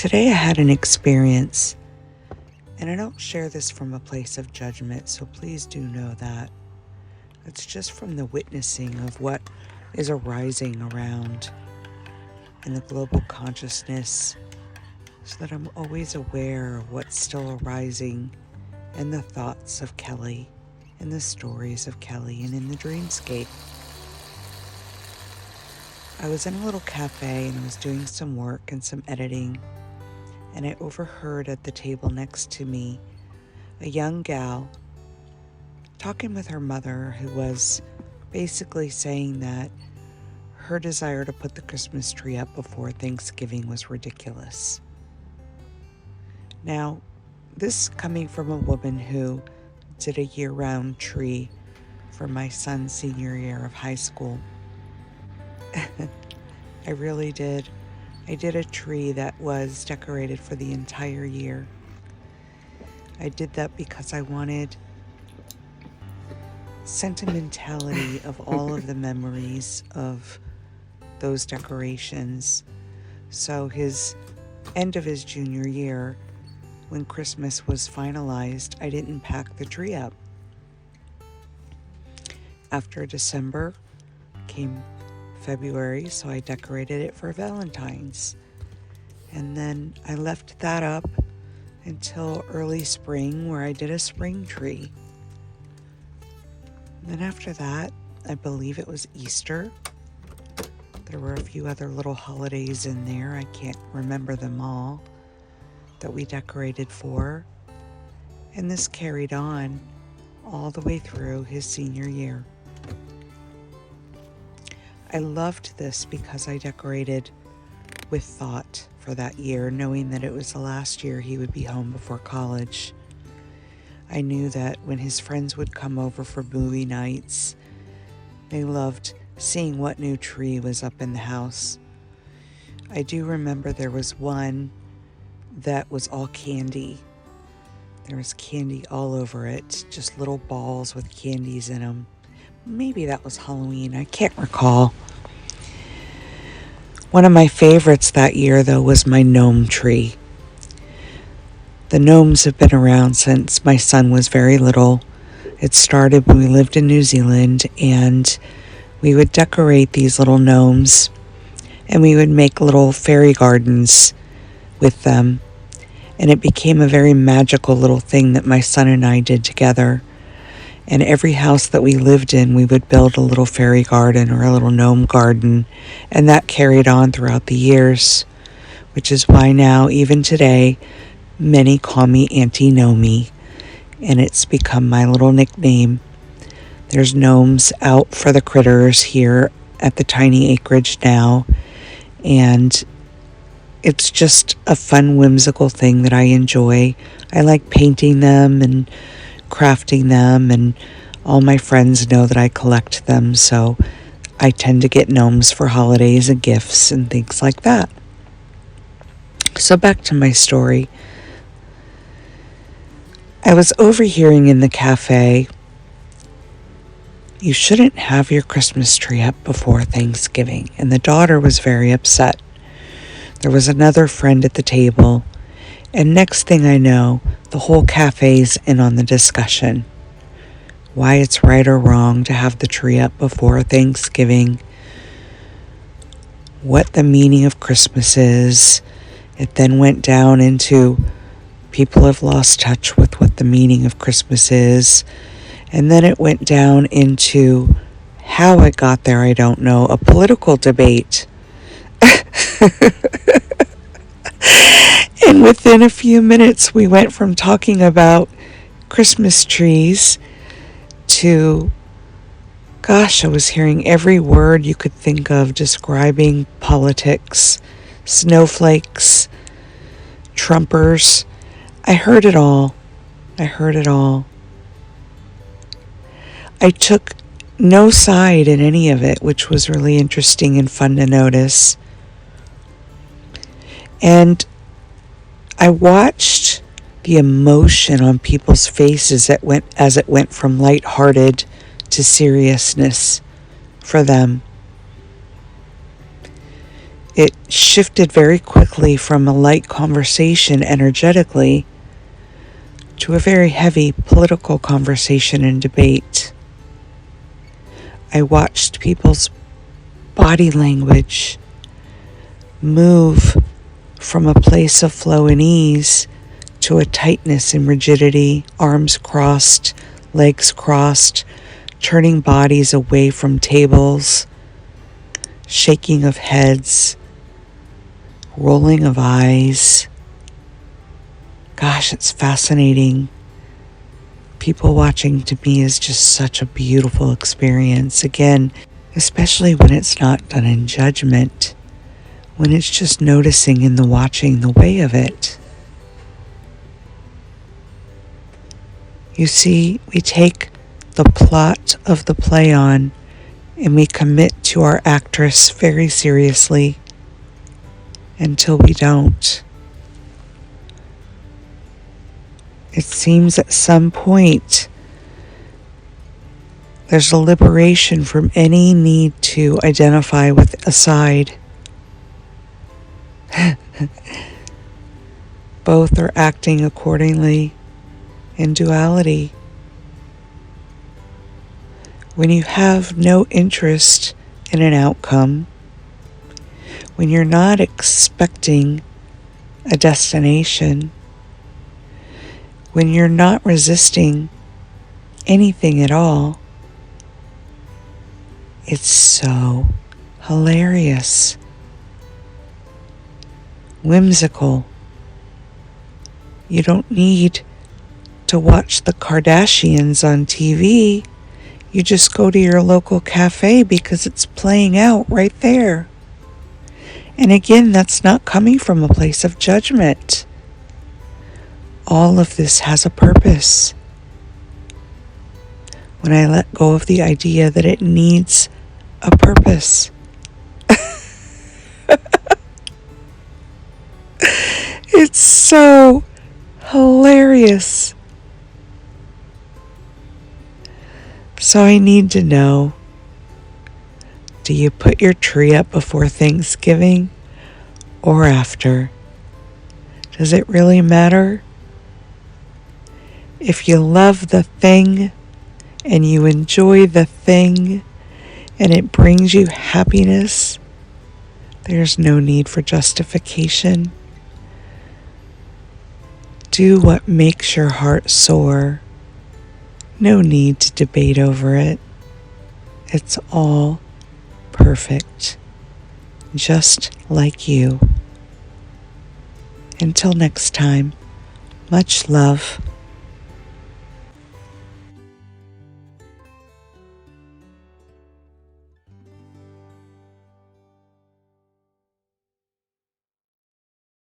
Today I had an experience, and I don't share this from a place of judgment, so please do know that. It's just from the witnessing of what is arising around in the global consciousness, so that I'm always aware of what's still arising in the thoughts of Kelly, in the stories of Kelly, and in the dreamscape. I was in a little cafe and I was doing some work and some editing, and I overheard at the table next to me a young gal talking with her mother, who was basically saying that her desire to put the Christmas tree up before Thanksgiving was ridiculous. Now, this coming from a woman who did a year-round tree for my son's senior year of high school. I really did. I did a tree that was decorated for the entire year. I did that because I wanted sentimentality of all of the memories of those decorations. So his end of his junior year, when Christmas was finalized, I didn't pack the tree up. After December came February, so I decorated it for Valentine's. And then I left that up until early spring, where I did a spring tree. And then after that, I believe it was Easter. There were a few other little holidays in there, I can't remember them all, that we decorated for. And this carried on all the way through his senior year. I loved this because I decorated with thought for that year, knowing that it was the last year he would be home before college. I knew that when his friends would come over for movie nights, they loved seeing what new tree was up in the house. I do remember there was one that was all candy. There was candy all over it, just little balls with candies in them. Maybe that was Halloween, I can't recall. One of my favorites that year, though, was my gnome tree. The gnomes have been around since my son was very little. It started when we lived in New Zealand, and we would decorate these little gnomes, and we would make little fairy gardens with them. And it became a very magical little thing that my son and I did together. And every house that we lived in, we would build a little fairy garden or a little gnome garden. And that carried on throughout the years, which is why now, even today, many call me Auntie Gnomey. And it's become my little nickname. There's gnomes out for the critters here at the tiny acreage now. And it's just a fun, whimsical thing that I enjoy. I like painting them and crafting them, and all my friends know that I collect them, so I tend to get gnomes for holidays and gifts and things like that. So back to my story. I was overhearing in the cafe, "You shouldn't have your Christmas tree up before Thanksgiving," and the daughter was very upset. There was another friend at the table, and next thing I know, the whole cafe's in on the discussion. Why it's right or wrong to have the tree up before Thanksgiving. What the meaning of Christmas is. It then went down into people have lost touch with what the meaning of Christmas is. And then it went down into how it got there, I don't know, a political debate. And within a few minutes, we went from talking about Christmas trees to, gosh, I was hearing every word you could think of describing politics, snowflakes, Trumpers. I heard it all. I took no side in any of it, which was really interesting and fun to notice. And I watched the emotion on people's faces as it went from lighthearted to seriousness for them. It shifted very quickly from a light conversation energetically to a very heavy political conversation and debate. I watched people's body language move from a place of flow and ease to a tightness and rigidity, arms crossed, legs crossed, turning bodies away from tables, shaking of heads, rolling of eyes. Gosh, it's fascinating. People watching to me is just such a beautiful experience. Again, especially when it's not done in judgment, when it's just noticing in the watching the way of it. You see, we take the plot of the play on and we commit to our actress very seriously until we don't. It seems at some point there's a liberation from any need to identify with a side. Both are acting accordingly in duality. When you have no interest in an outcome, when you're not expecting a destination, when you're not resisting anything at all, it's so hilarious, whimsical. You don't need to watch the Kardashians on TV. You just go to your local cafe because it's playing out right there. And again, that's not coming from a place of judgment. All of this has a purpose. When I let go of the idea that it needs a purpose. It's so hilarious. So I need to know, do you put your tree up before Thanksgiving or after? Does it really matter? If you love the thing and you enjoy the thing and it brings you happiness, there's no need for justification. Do what makes your heart soar. No need to debate over it. It's all perfect, just like you. Until next time, much love.